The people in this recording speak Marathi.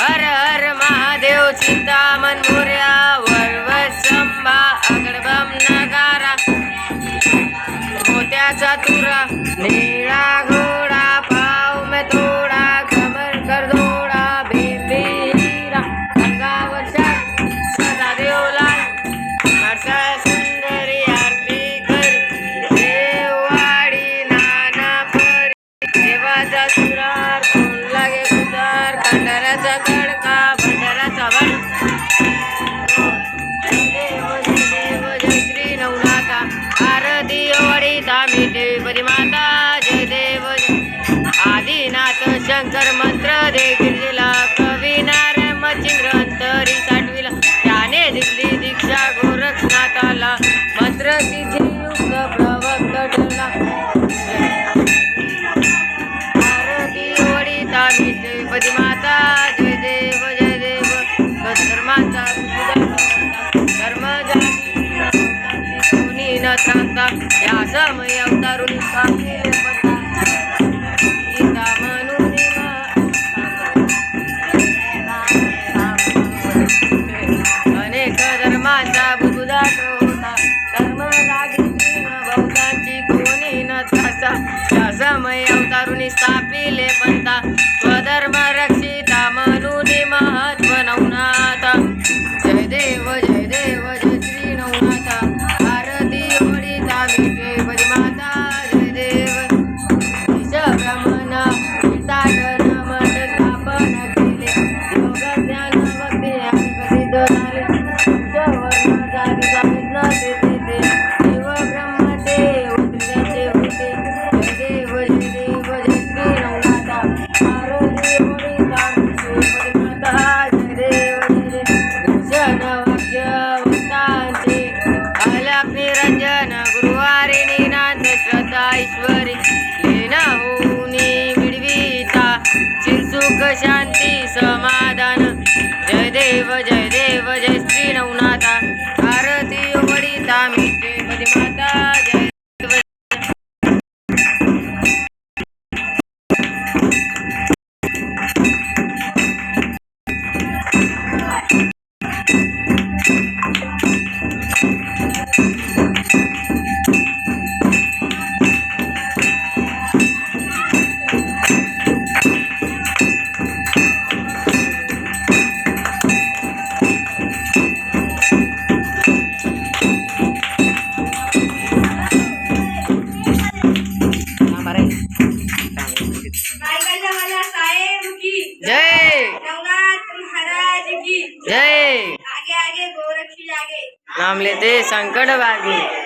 हर हर महादेव चिंतामण मोर्या वरवसंबा अगडबम नगारा मोत्याचा तुरा निळा घोडा पाव में थोडा कमर कर दोडा बेबी हीरा अंगावरचा सदा देवला मासा सुंदरी आरती कर देववाडी नाना परी देवाचा सुरार कोण लागे उदार खंडाराचा खडका भंडाराचा वड जय श्री नवनाथा आरती वडिता मिटेवरी माता जय देव आदिनाथ शंकर मंत्र देखील दिला कवी नारायण मच्छिंद्र अंतरी साठविला त्याने दिली दीक्षा गोरखनाथाला मंत्र सिद्धियुक्त प्रवक्त ठरला आरती वडिता मिटेवरी माता जय देव धर्माचा धर्म जाती न त्रांता या समय अवतारून गीता म्हणून अनेक धर्मांचा बुधुदाट होता धर्म बहुतांची कोणी न त्रासा या समय अवतारून स्थापिले पंथा स्वधर्म रक्षिता म्हणून महत्व नवनाथा जय देव जय श्री नवनाथा आरती वडिता मिटेवरी माता जय देव ईश ब्रह्मण तीर्थाटन मठ स्थापन केले योग ज्ञान भक्ती आणि प्रसिद्ध झाले पंचवर्ण जाती सांगितलं ते देव ब्रह्म देव त्रियाचे होते जय देव जय श्री नवनाथा आरती वडिता मिटेवरी माता जय देव दर्शन वाक्यवंतांचे अलख निरंजन गुरुवारी निनांद श्रद्धा ईश्वरी लीन होऊनी मिळविता चिरसुख शांती समाधान जय देव जय श्री नवनाथा आरती वडिता मिटेवरी माता जय जय आगे आगे गोरखी जागे नाम लेते संकट भागे।